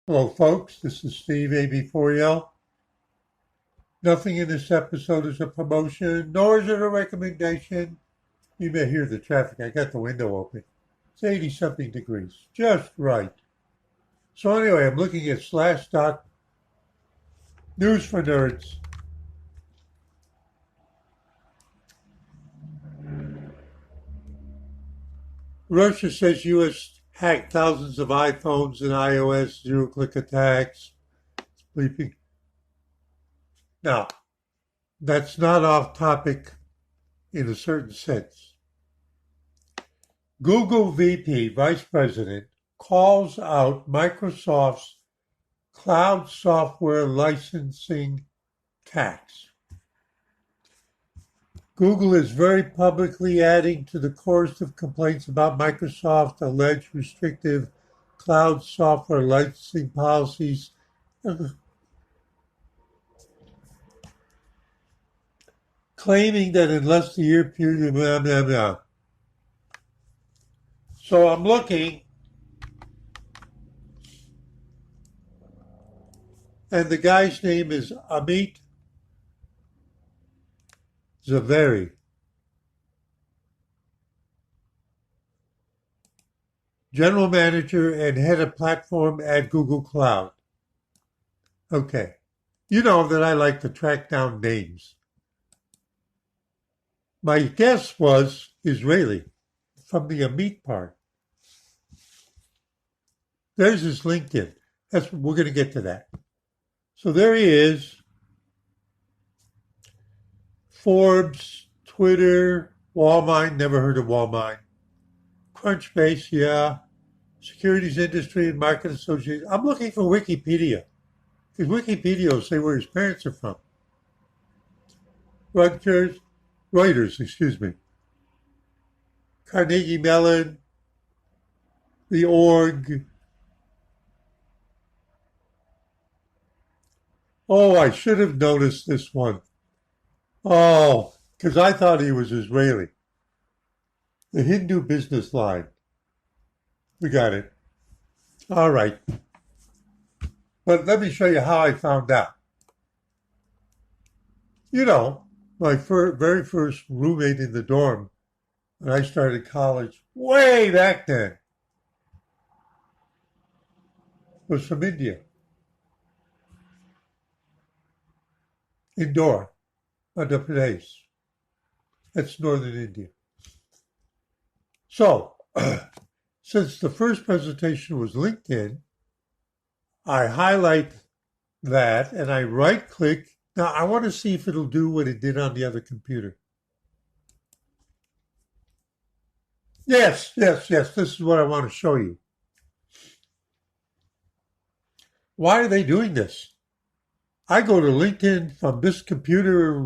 Hello, folks. This is Steve AB4L. Nothing in this episode is a promotion, nor is it a recommendation. You may hear the traffic. I got the window open. It's 80 something degrees. Just right. So anyway, I'm looking at Slashdot News for Nerds. Russia says U.S. hacked thousands of iPhones and iOS zero-click attacks. Bleeping. Now, that's not off topic in a certain sense. Google VP, Vice President, calls out Microsoft's cloud software licensing tax. Google is very publicly adding to the chorus of complaints about Microsoft's alleged restrictive cloud software licensing policies. Claiming that unless the year period, blah, blah, blah. So I'm looking, and the guy's name is Amit Zaveri. General Manager and Head of Platform at Google Cloud. Okay. You know that I like to track down names. My guess was Israeli, from the Amit part. There's his LinkedIn. We're going to get to that. So there he is. Forbes, Twitter, Walmart, never heard of Walmart. Crunchbase, yeah. Securities Industry and Market Association. I'm looking for Wikipedia, because Wikipedia will say where his parents are from. Reuters, excuse me. Carnegie Mellon, the org. Oh, I should have noticed this one. Oh, because I thought he was Israeli. The Hindu Business Line. We got it. All right. But let me show you how I found out. You know, my very first roommate in the dorm when I started college, way back then, was from India. Indore, Madhya Pradesh. That's northern India. So, since the first presentation was LinkedIn, I highlight that and I right-click. Now, I want to see if it'll do what it did on the other computer. Yes. This is what I want to show you. Why are they doing this? I go to LinkedIn from this computer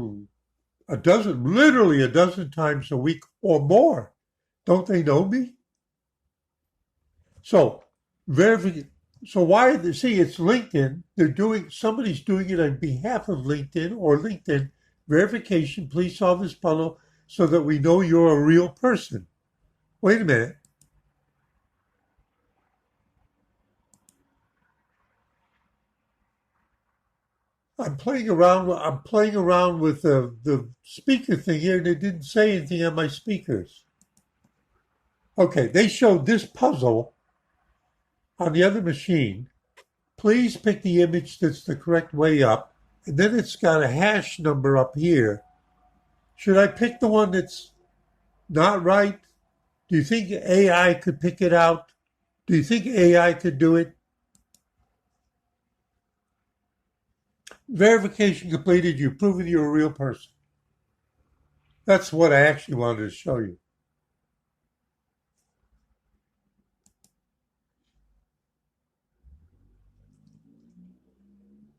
literally a dozen times a week or more. Don't they know me? So, why? See, it's LinkedIn. Somebody's doing it on behalf of LinkedIn or LinkedIn. Verification, please solve this puzzle so that we know you're a real person. Wait a minute. I'm playing around with the speaker thing here, and it didn't say anything on my speakers. Okay, they showed this puzzle on the other machine. Please pick the image that's the correct way up, and then it's got a hash number up here. Should I pick the one that's not right? Do you think AI could pick it out? Do you think AI could do it? Verification completed. You've proven you're a real person. That's what I actually wanted to show you.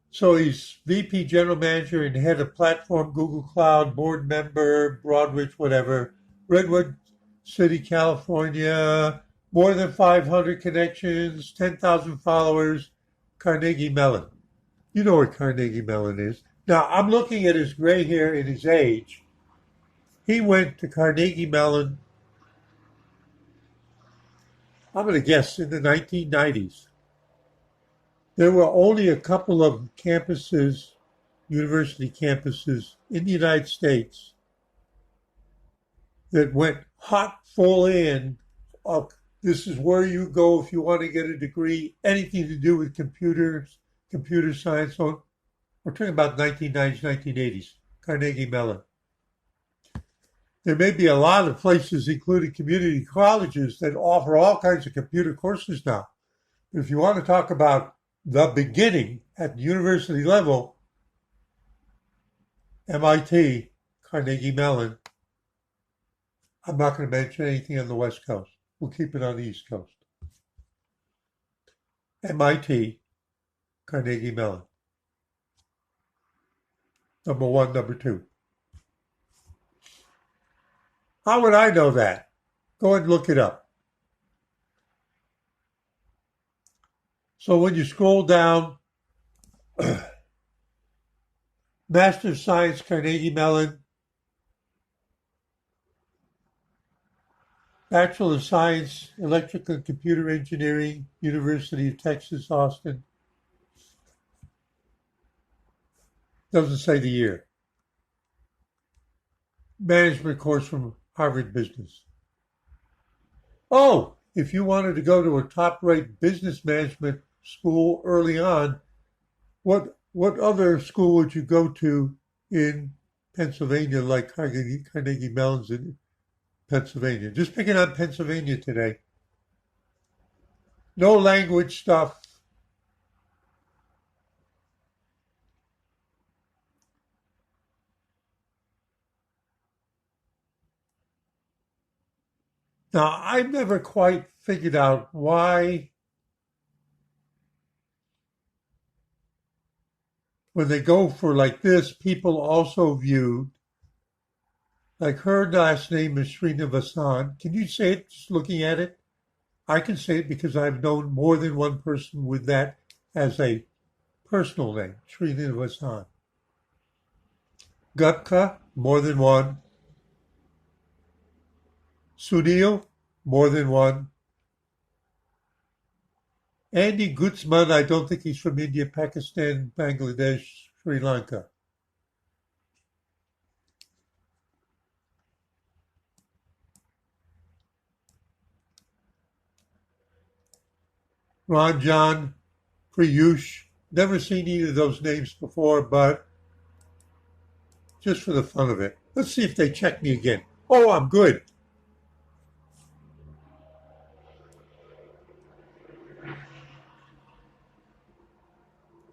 So he's VP, General Manager, and Head of Platform, Google Cloud, Board Member, Broadridge, whatever, Redwood City, California, more than 500 connections, 10,000 followers, Carnegie Mellon. You know what Carnegie Mellon is. Now, I'm looking at his gray hair and his age. He went to Carnegie Mellon, I'm going to guess, in the 1990s. There were only a couple of campuses, university campuses in the United States that went hot full in. This is where you go if you want to get a degree, anything to do with computers, computer science. So we're talking about 1990s, 1980s, Carnegie Mellon. There may be a lot of places, including community colleges, that offer all kinds of computer courses now. But if you want to talk about the beginning at the university level, MIT, Carnegie Mellon. I'm not going to mention anything on the West Coast. We'll keep it on the East Coast. MIT, Carnegie Mellon. Number one, number two. How would I know that? Go and look it up. So when you scroll down, Master of Science, Carnegie Mellon. Bachelor of Science, Electrical and Computer Engineering, University of Texas, Austin. Doesn't say the year. Management course from Harvard Business. Oh, if you wanted to go to a top-rate business management school early on, what other school would you go to in Pennsylvania like Carnegie Mellon's in Pennsylvania? Just picking on Pennsylvania today. No language stuff. Now, I've never quite figured out why when they go for like this, people also viewed, like her last name is Srinivasan. Can you say it just looking at it? I can say it because I've known more than one person with that as a personal name, Srinivasan. Gupta, more than one. Sunil, more than one. Andy Gutzman, I don't think he's from India, Pakistan, Bangladesh, Sri Lanka. Ranjan, Priyush, never seen either of those names before, but just for the fun of it. Let's see if they check me again. Oh, I'm good.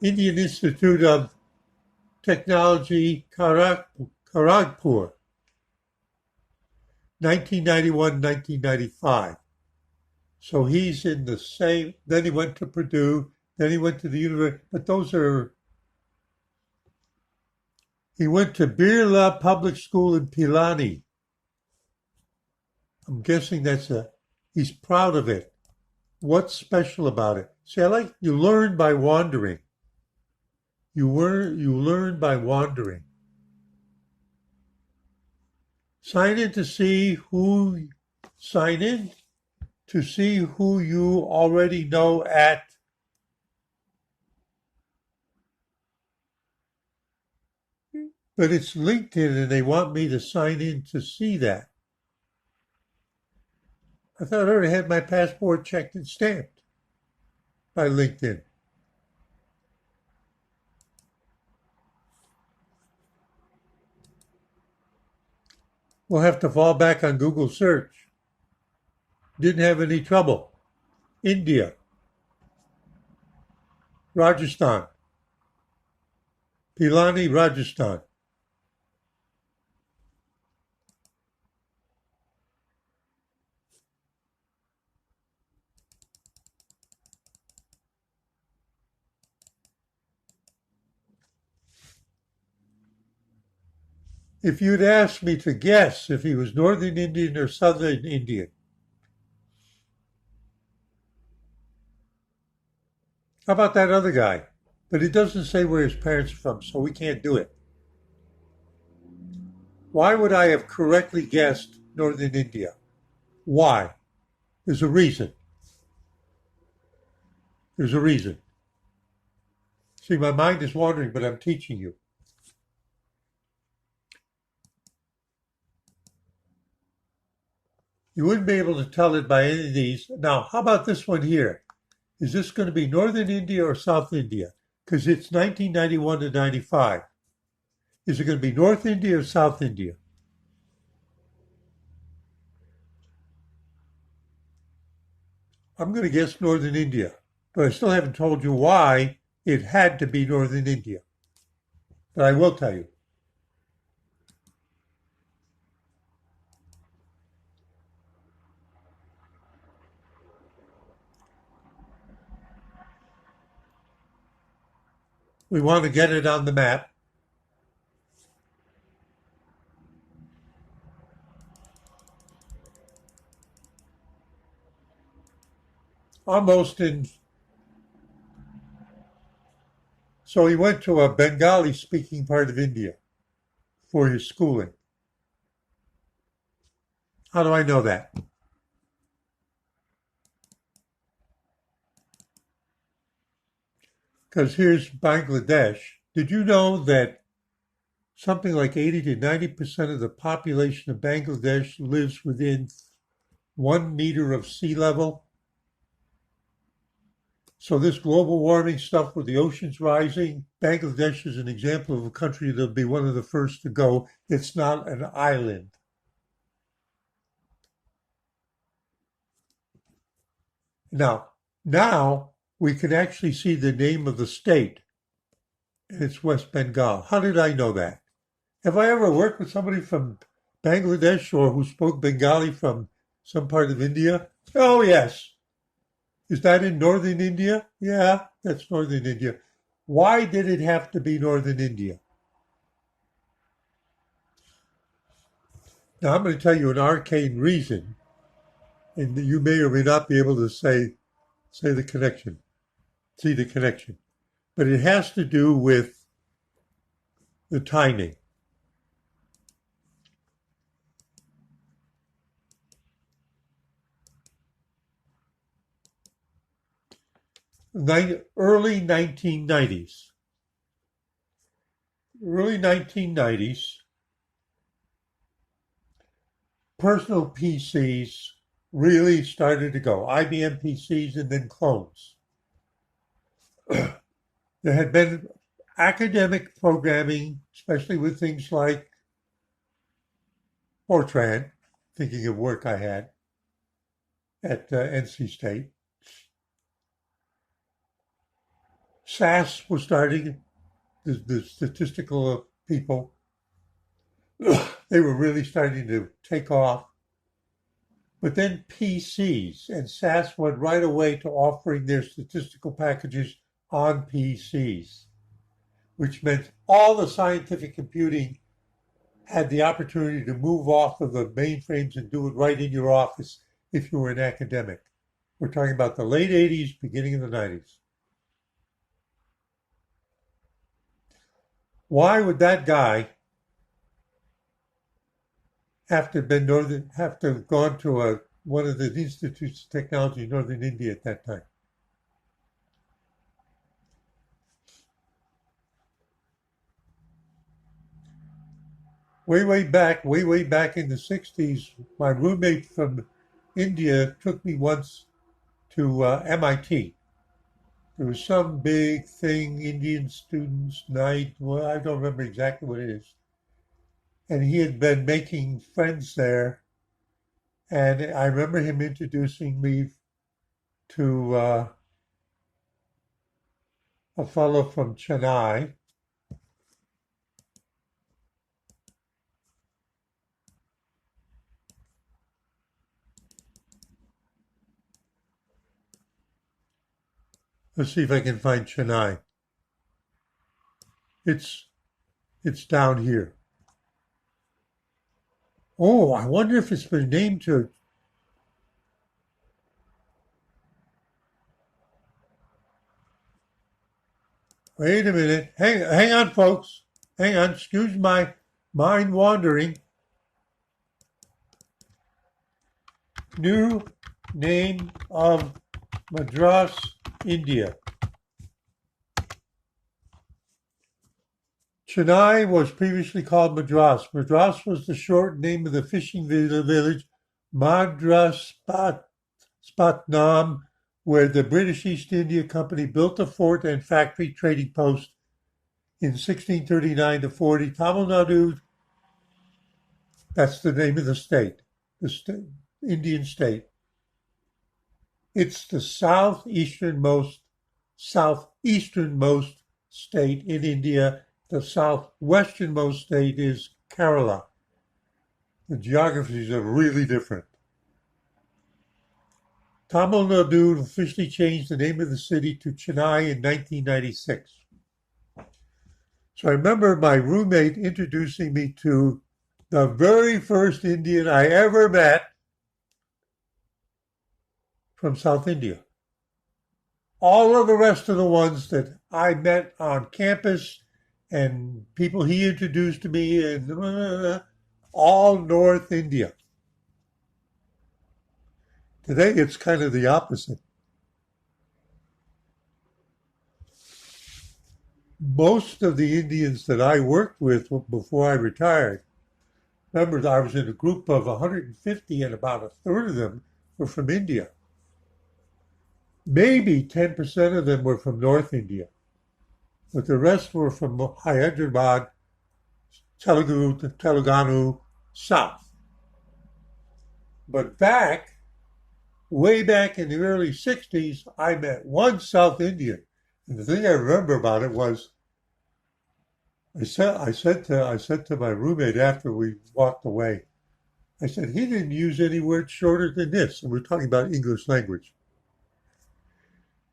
Indian Institute of Technology, Kharagpur, 1991, 1995. So he's in the same, then he went to Purdue, then he went to the university, but those are, he went to Birla Public School in Pilani. I'm guessing he's proud of it. What's special about it? See, you learn by wandering. You learn by wandering. Sign in to see who you already know at but it's LinkedIn and they want me to sign in to see that. I thought I already had my passport checked and stamped by LinkedIn. We'll have to fall back on Google search. Didn't have any trouble. India. Rajasthan. Pilani, Rajasthan. If you'd asked me to guess if he was Northern Indian or Southern Indian, how about that other guy? But it doesn't say where his parents are from, so we can't do it. Why would I have correctly guessed Northern India? Why? There's a reason. There's a reason. See, my mind is wandering, but I'm teaching you. You wouldn't be able to tell it by any of these. Now, how about this one here? Is this going to be Northern India or South India? Because it's 1991 to 95. Is it going to be North India or South India? I'm going to guess Northern India, but I still haven't told you why it had to be Northern India. But I will tell you. We want to get it on the map. Almost in. So he went to a Bengali speaking part of India for his schooling. How do I know that? Because here's Bangladesh. Did you know that something like 80 to 90% of the population of Bangladesh lives within 1 meter of sea level? So this global warming stuff with the oceans rising, Bangladesh is an example of a country that'll be one of the first to go. It's not an island. Now we can actually see the name of the state, and it's West Bengal. How did I know that? Have I ever worked with somebody from Bangladesh or who spoke Bengali from some part of India? Oh, yes. Is that in northern India? Yeah, that's northern India. Why did it have to be northern India? Now, I'm going to tell you an arcane reason, and you may or may not be able to say the connection, see the connection. But it has to do with the timing. Early 1990s. Early 1990s, personal PCs really started to go. IBM PCs and then clones. There had been academic programming, especially with things like Fortran, thinking of work I had at NC State. SAS was starting, the statistical people. They were really starting to take off. But then PCs, and SAS went right away to offering their statistical packages on PCs, which meant all the scientific computing had the opportunity to move off of the mainframes and do it right in your office if you were an academic. We're talking about the late 80s, beginning of the 90s. Why would that guy have to have gone to one of the institutes of technology in northern India at that time? Way back in the 60s, my roommate from India took me once to MIT. There was some big thing, Indian students night. Well, I don't remember exactly what it is. And he had been making friends there. And I remember him introducing me to a fellow from Chennai. Let's see if I can find Chennai. It's down here. Oh, I wonder if it's been named to. Wait a minute. Hang on, folks. Hang on. Excuse my mind wandering. New name of Madras, India. Chennai was previously called Madras. Madras was the short name of the fishing village Madras Spatnam, where the British East India Company built a fort and factory trading post in 1639 to 40. Tamil Nadu, that's the name of the state, Indian state. It's the southeasternmost state in India. The southwesternmost state is Kerala. The geographies are really different. Tamil Nadu officially changed the name of the city to Chennai in 1996. So I remember my roommate introducing me to the very first Indian I ever met from South India. All of the rest of the ones that I met on campus and people he introduced to me, and all North India. Today it's kind of the opposite. Most of the Indians that I worked with before I retired, remember I was in a group of 150 and about a third of them were from India. Maybe 10% of them were from North India, but the rest were from Hyderabad, Telangana, South. But way back in the early 60s, I met one South Indian. And the thing I remember about it was, I said to my roommate after we walked away, I said, he didn't use any words shorter than this. And we're talking about English language.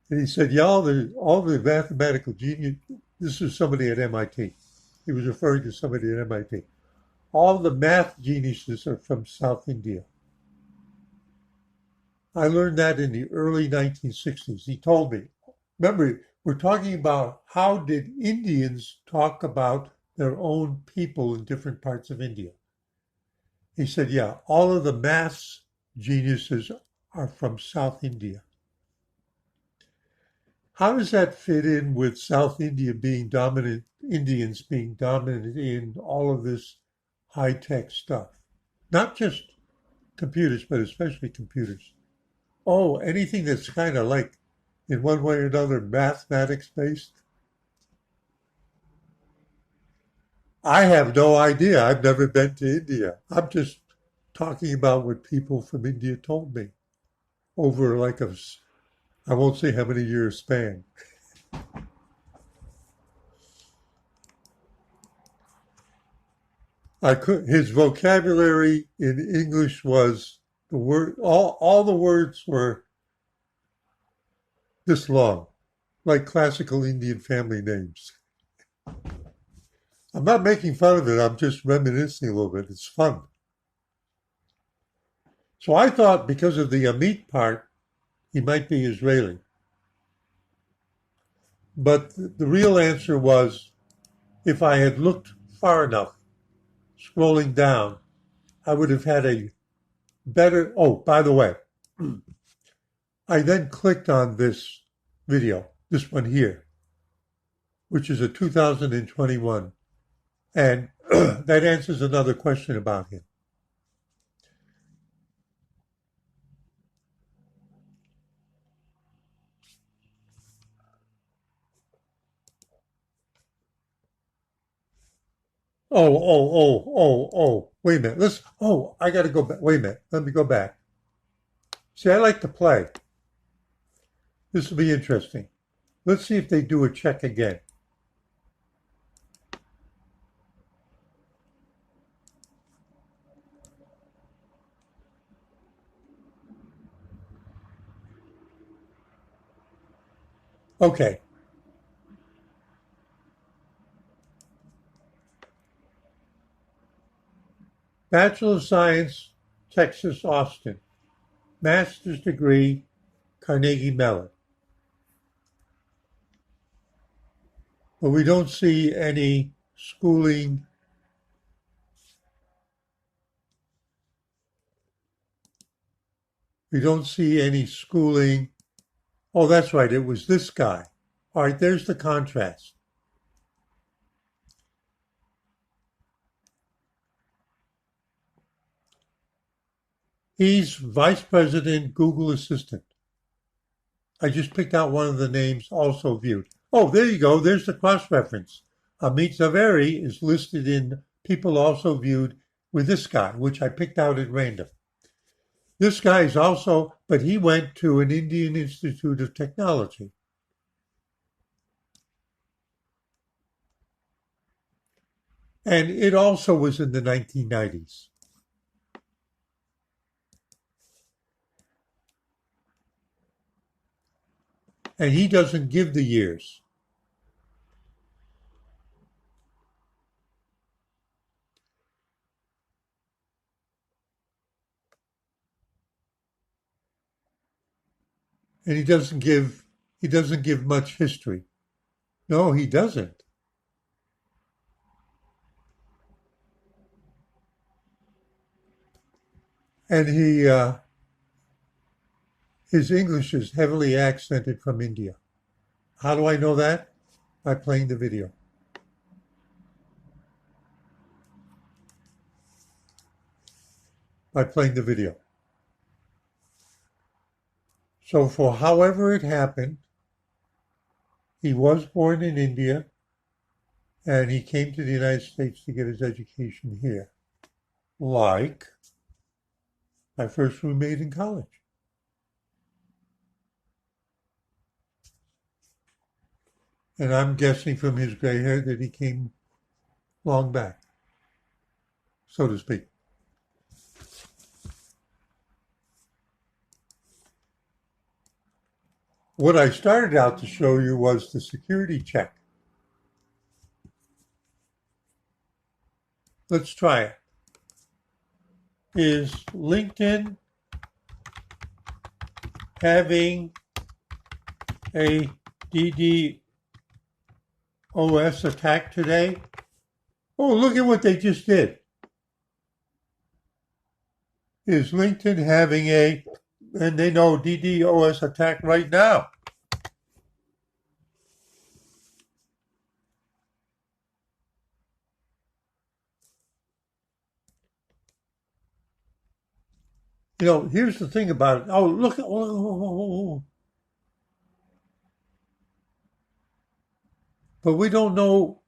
And he said, yeah, all the mathematical genius, this was somebody at MIT. He was referring to somebody at MIT. All the math geniuses are from South India. I learned that in the early 1960s. He told me, remember, we're talking about how did Indians talk about their own people in different parts of India. He said, yeah, all of the math geniuses are from South India. How does that fit in with South India being dominant, Indians being dominant in all of this high-tech stuff? Not just computers, but especially computers. Oh, anything that's kind of like, in one way or another, mathematics-based? I have no idea. I've never been to India. I'm just talking about what people from India told me over like I won't say how many years span. His vocabulary in English was all the words were this long, like classical Indian family names. I'm not making fun of it. I'm just reminiscing a little bit. It's fun. So I thought because of the Amit part, he might be Israeli. But the real answer was, if I had looked far enough, scrolling down, I would have had a better, oh, by the way, I then clicked on this video, this one here, which is a 2021, and that answers another question about him. Oh, wait a minute. I got to go back. Wait a minute. Let me go back. See, I like to play. This will be interesting. Let's see if they do a check again. Okay. Bachelor of Science, Texas, Austin. Master's degree, Carnegie Mellon. But we don't see any schooling. We don't see any schooling. Oh, that's right. It was this guy. All right, there's the contrast. He's Vice President Google Assistant. I just picked out one of the names also viewed. Oh, there you go. There's the cross-reference. Amit Zaveri is listed in people also viewed with this guy, which I picked out at random. This guy is also, but he went to an Indian Institute of Technology. And it also was in the 1990s. And he doesn't give the years. And he doesn't give much history. No, he doesn't. And his English is heavily accented from India. How do I know that? By playing the video. By playing the video. So for however it happened, he was born in India and he came to the United States to get his education here. Like my first roommate in college. And I'm guessing from his gray hair that he came long back, so to speak. What I started out to show you was the security check. Let's try it. Is LinkedIn having a DDoS attack today? Oh, look at what they just did. Is LinkedIn having and they know DDoS attack right now? You know, here's the thing about it. Oh, look at, but we don't know,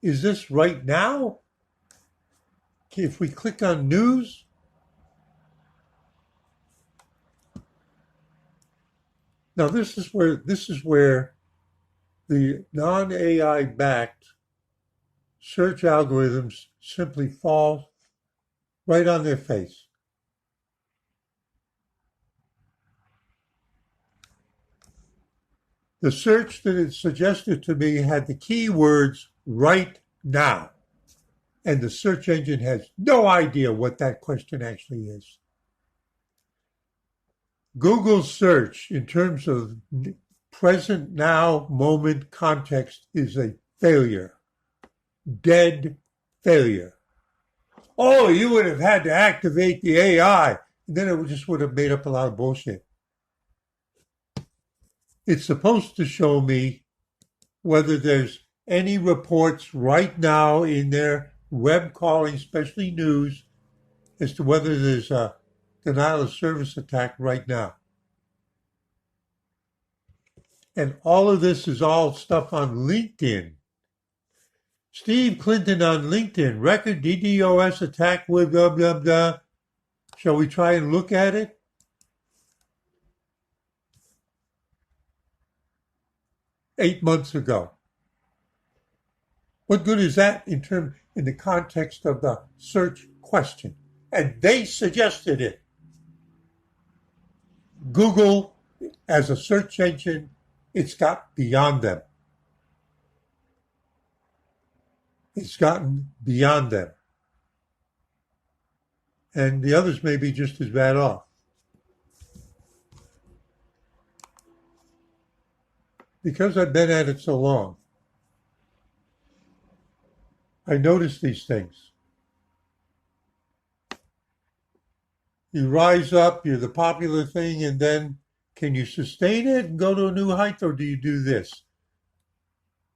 is this right now? If we click on news, now this is where the non-AI backed search algorithms simply fall right on their face. The search that it suggested to me had the keywords right now. And the search engine has no idea what that question actually is. Google search, in terms of present now moment context, is a failure. Dead failure. Oh, you would have had to activate the AI. And then it just would have made up a lot of bullshit. It's supposed to show me whether there's any reports right now in their web calling, especially news, as to whether there's a denial of service attack right now. And all of this is all stuff on LinkedIn. Steve Clinton on LinkedIn, record DDoS attack with blah, blah, blah. Shall we try and look at it? Eight months ago. What good is that in the context of the search question? And they suggested it. Google, as a search engine, it's got beyond them. It's gotten beyond them. And the others may be just as bad off. Because I've been at it so long, I notice these things. You rise up, you're the popular thing, and then can you sustain it and go to a new height, or do you do this?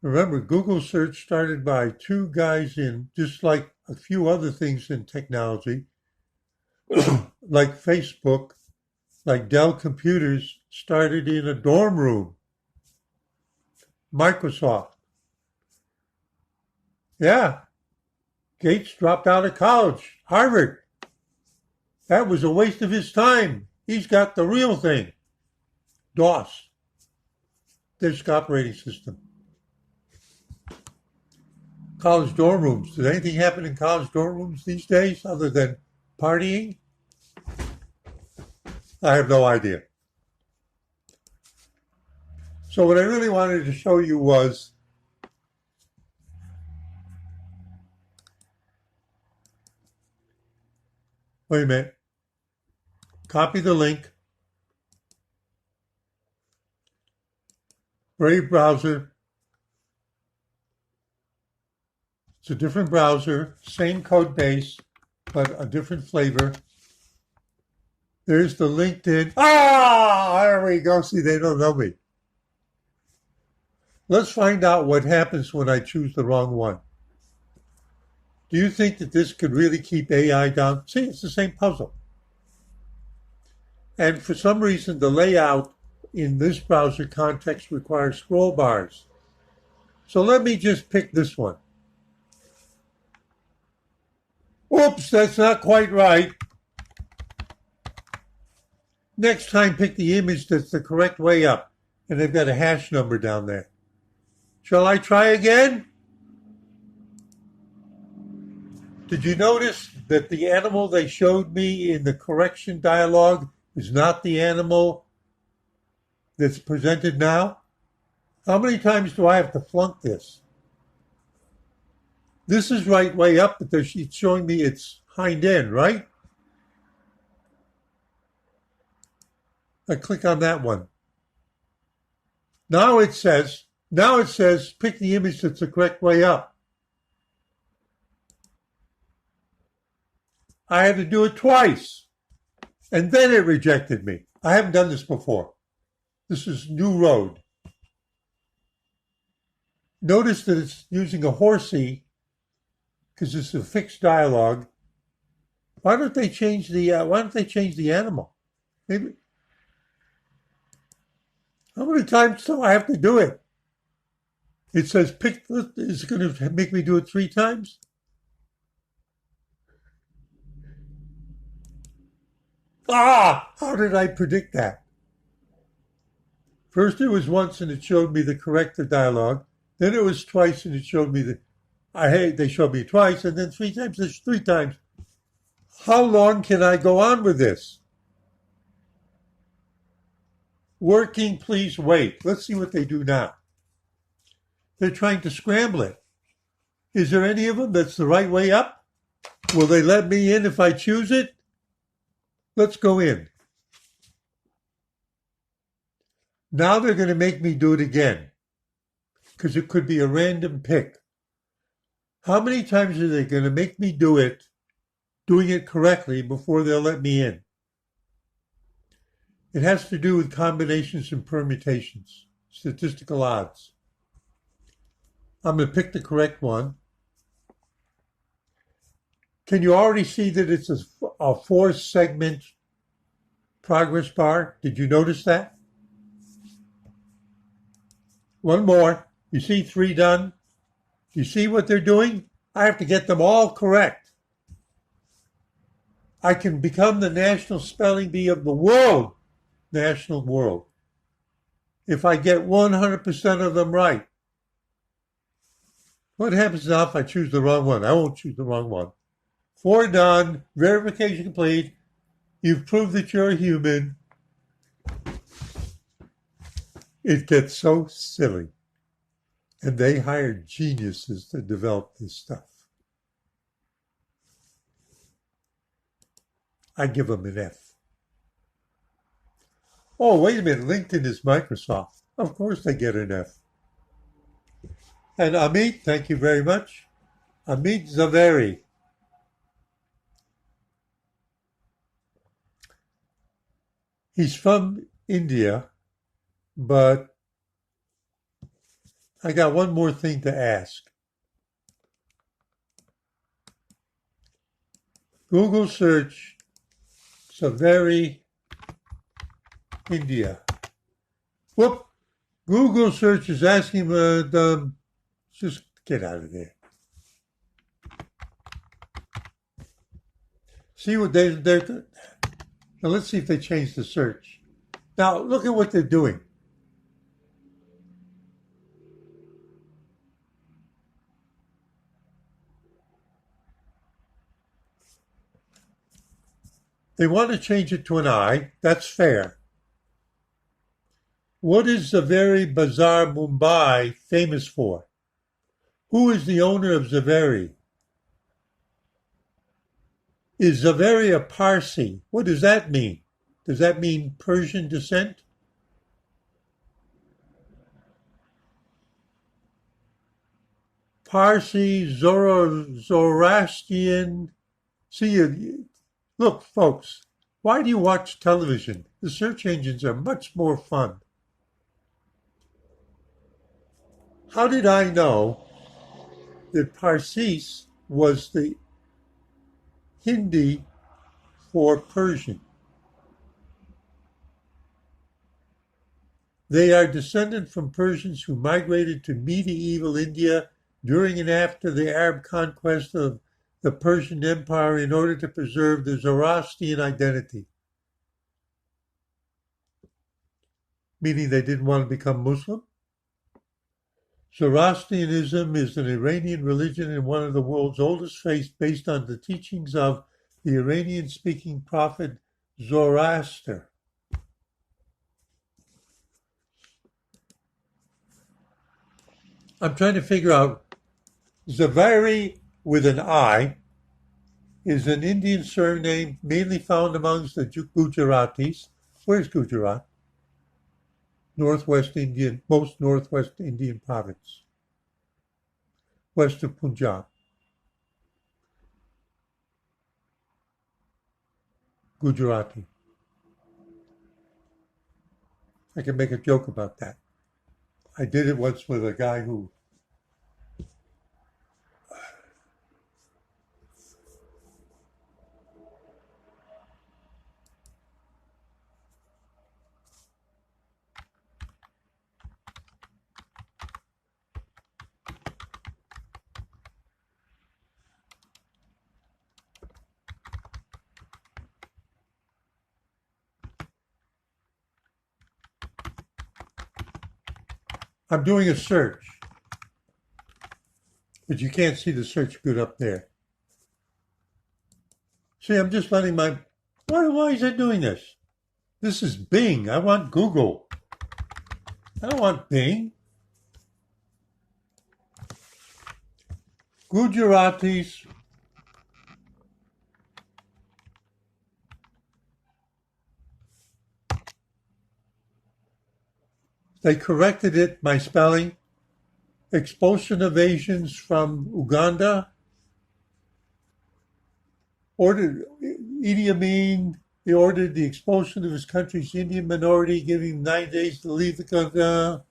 Remember, Google search started by two guys in, just like a few other things in technology, like Facebook, like Dell computers, started in a dorm room. Microsoft. Yeah, Gates dropped out of college. Harvard. That was a waste of his time. He's got the real thing. DOS. Disk operating system. College dorm rooms. Does anything happen in college dorm rooms these days other than partying? I have no idea. So what I really wanted to show you was wait a minute. Copy the link. Brave browser. It's a different browser, same code base, but a different flavor. There's the LinkedIn. Ah, there we go. See, they don't know me. Let's find out what happens when I choose the wrong one. Do you think that this could really keep AI down? See, it's the same puzzle. And for some reason, the layout in this browser context requires scroll bars. So let me just pick this one. Oops, that's not quite right. Next time, pick the image that's the correct way up. And they've got a hash number down there. Shall I try again? Did you notice that the animal they showed me in the correction dialog is not the animal that's presented now? How many times do I have to flunk this? This is right way up, but it's showing me its hind end, right? I click on that one. Now it says pick the image that's the correct way up. I had to do it twice, and then it rejected me. I haven't done this before. This is new road. Notice that it's using a horsey because it's a fixed dialogue. Why don't they change the animal? Maybe. How many times do I have to do it? It says pick. Is it going to make me do it 3 times? Ah! How did I predict that? First it was once and it showed me the corrected dialogue. Then it was twice and it showed me they showed me twice, and then 3 times. There's 3 times. How long can I go on with this? Working, please wait. Let's see what they do now. They're trying to scramble it. Is there any of them that's the right way up? Will they let me in if I choose it? Let's go in. Now they're going to make me do it again because it could be a random pick. How many times are they going to make me doing it correctly before they'll let me in? It has to do with combinations and permutations, statistical odds. I'm going to pick the correct one. Can you already see that it's a 4-segment progress bar? Did you notice that? One more. You see 3 done? You see what they're doing? I have to get them all correct. I can become the national spelling bee of the world. National world. If I get 100% of them right. What happens now if I choose the wrong one? I won't choose the wrong one. 4 done. Verification complete. You've proved that you're a human. It gets so silly. And they hired geniuses to develop this stuff. I give them an F. Oh, wait a minute. LinkedIn is Microsoft. Of course they get an F. And Amit, thank you very much. Amit Zaveri. He's from India, but I got one more thing to ask. Google search Saveri, India. Whoop! Google search is asking just get out of there. See what they're now let's see if they change the search. Now look at what they're doing. They want to change it to an I. That's fair. What is Zaveri Bazaar Mumbai famous for? Who is the owner of Zaveri? Is Zaveri a Parsi? What does that mean? Does that mean Persian descent? Parsi, Zoroastrian. See, look, folks, why do you watch television? The search engines are much more fun. How did I know that Parsis was the Hindi for Persian? They are descended from Persians who migrated to medieval India during and after the Arab conquest of the Persian Empire in order to preserve the Zoroastrian identity. Meaning they didn't want to become Muslim? Zoroastrianism is an Iranian religion and one of the world's oldest faiths based on the teachings of the Iranian-speaking prophet Zoroaster. I'm trying to figure out, Zaveri with an I is an Indian surname mainly found amongst the Gujaratis. Where's Gujarat? Most Northwest Indian province, west of Punjab. Gujarati. I can make a joke about that. I did it once with a guy who I'm doing a search, but you can't see the search good up there. See, I'm just letting my, why is it doing this? This is Bing. I want Google. I don't want Bing. Gujaratis. They corrected it, my spelling. Expulsion evasions from Uganda. Ordered Idi Amin. He ordered the expulsion of his country's Indian minority, giving him 9 days to leave the country.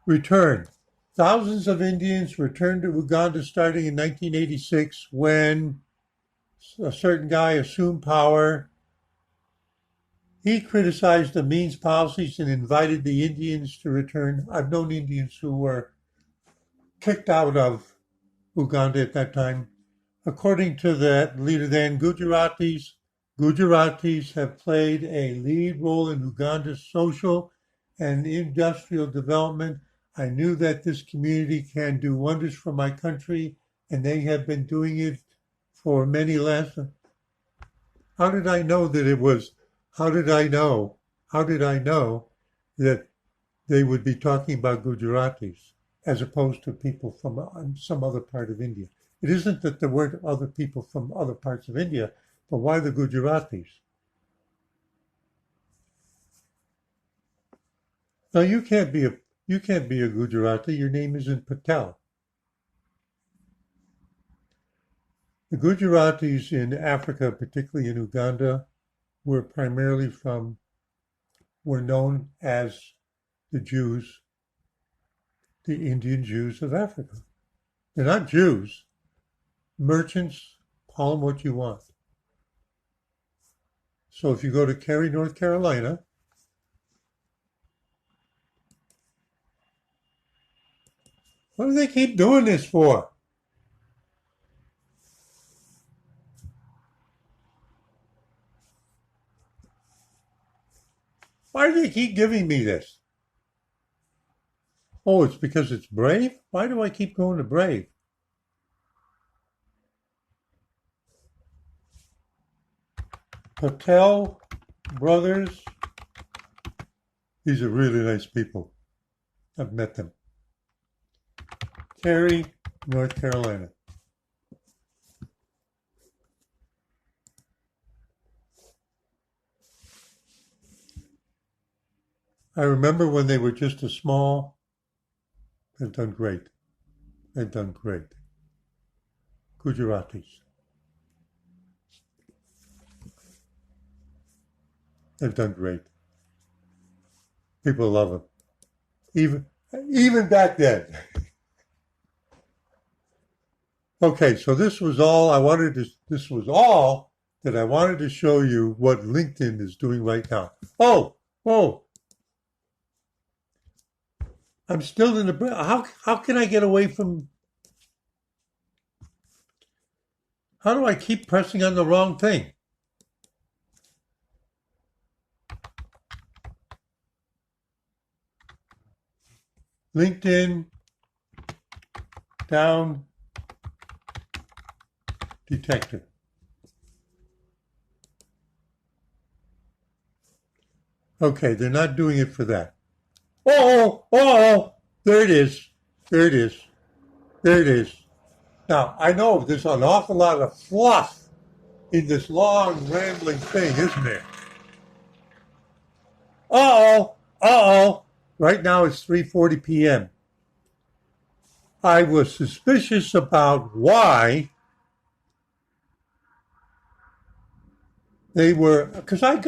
Return. Thousands of Indians returned to Uganda starting in 1986 when a certain guy assumed power. He criticized the Means policies and invited the Indians to return. I've known Indians who were kicked out of Uganda at that time. According to that leader then, Gujaratis have played a lead role in Uganda's social and industrial development. I knew that this community can do wonders for my country, and they have been doing it for many lessons. How did I know that it was? How did I know that they would be talking about Gujaratis as opposed to people from some other part of India? It isn't that there weren't other people from other parts of India, but why the Gujaratis? Now you can't be a Gujarati. Your name isn't Patel. The Gujaratis in Africa, particularly in Uganda, were known as the Jews, the Indian Jews of Africa. They're not Jews. Merchants, call them what you want. So if you go to Cary, North Carolina, what do they keep doing this for? Why do they keep giving me this? Oh, it's because it's Brave? Why do I keep going to Brave? Patel brothers. These are really nice people. I've met them. Cary, North Carolina. I remember when they were just a small. They've done great. They've done great. Gujaratis. They've done great. People love them. Even back then. Okay, so this was all that I wanted to show you what LinkedIn is doing right now. Oh, whoa. I'm still in the, how can I get away from, how do I keep pressing on the wrong thing? LinkedIn down detector. Okay, they're not doing it for that. Oh, there it is. There it is. There it is. Now, I know there's an awful lot of fluff in this long, rambling thing, isn't there? Right now it's 3:40 p.m. I was suspicious about why they were, because I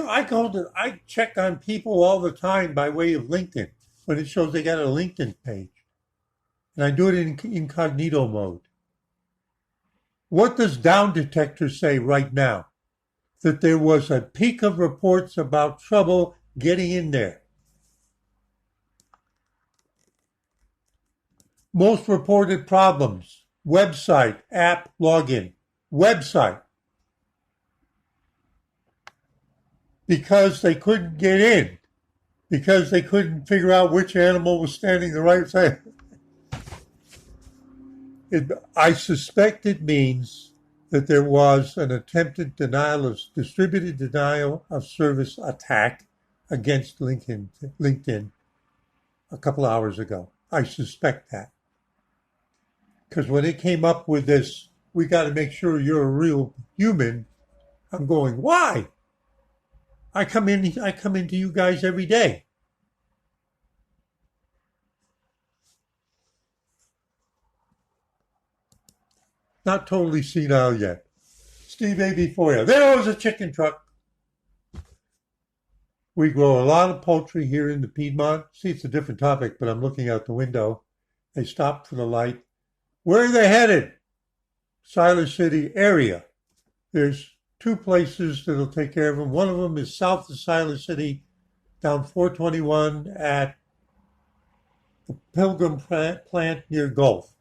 check on people all the time by way of LinkedIn when it shows they got a LinkedIn page. And I do it in incognito mode. What does Down Detector say right now? That there was a peak of reports about trouble getting in there. Most reported problems, website, app, login, website. Because they couldn't get in, because they couldn't figure out which animal was standing the right side. I suspect it means that there was an attempted distributed denial of service attack against LinkedIn a couple of hours ago. I suspect that. Because when it came up with this, we got to make sure you're a real human, I'm going, why? I come into you guys every day. Not totally senile yet. Steve A.B. for you. There was a chicken truck. We grow a lot of poultry here in the Piedmont. See, it's a different topic, but I'm looking out the window. They stopped for the light. Where are they headed? Siler City area. There's two places that'll take care of them. One of them is south of Siler City, down 421 at the Pilgrim plant near Gulf.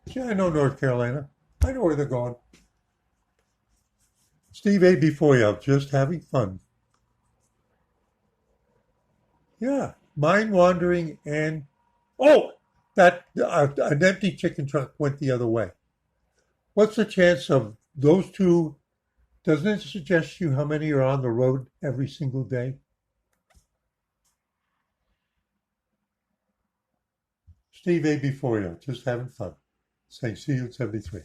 Yeah, I know North Carolina. I know where they're going. Steve A. for you, just having fun. Yeah, mind wandering and, that an empty chicken truck went the other way. What's the chance of those two? Doesn't it suggest you how many are on the road every single day? Steve A. for you, just having fun. Saying see you at 73.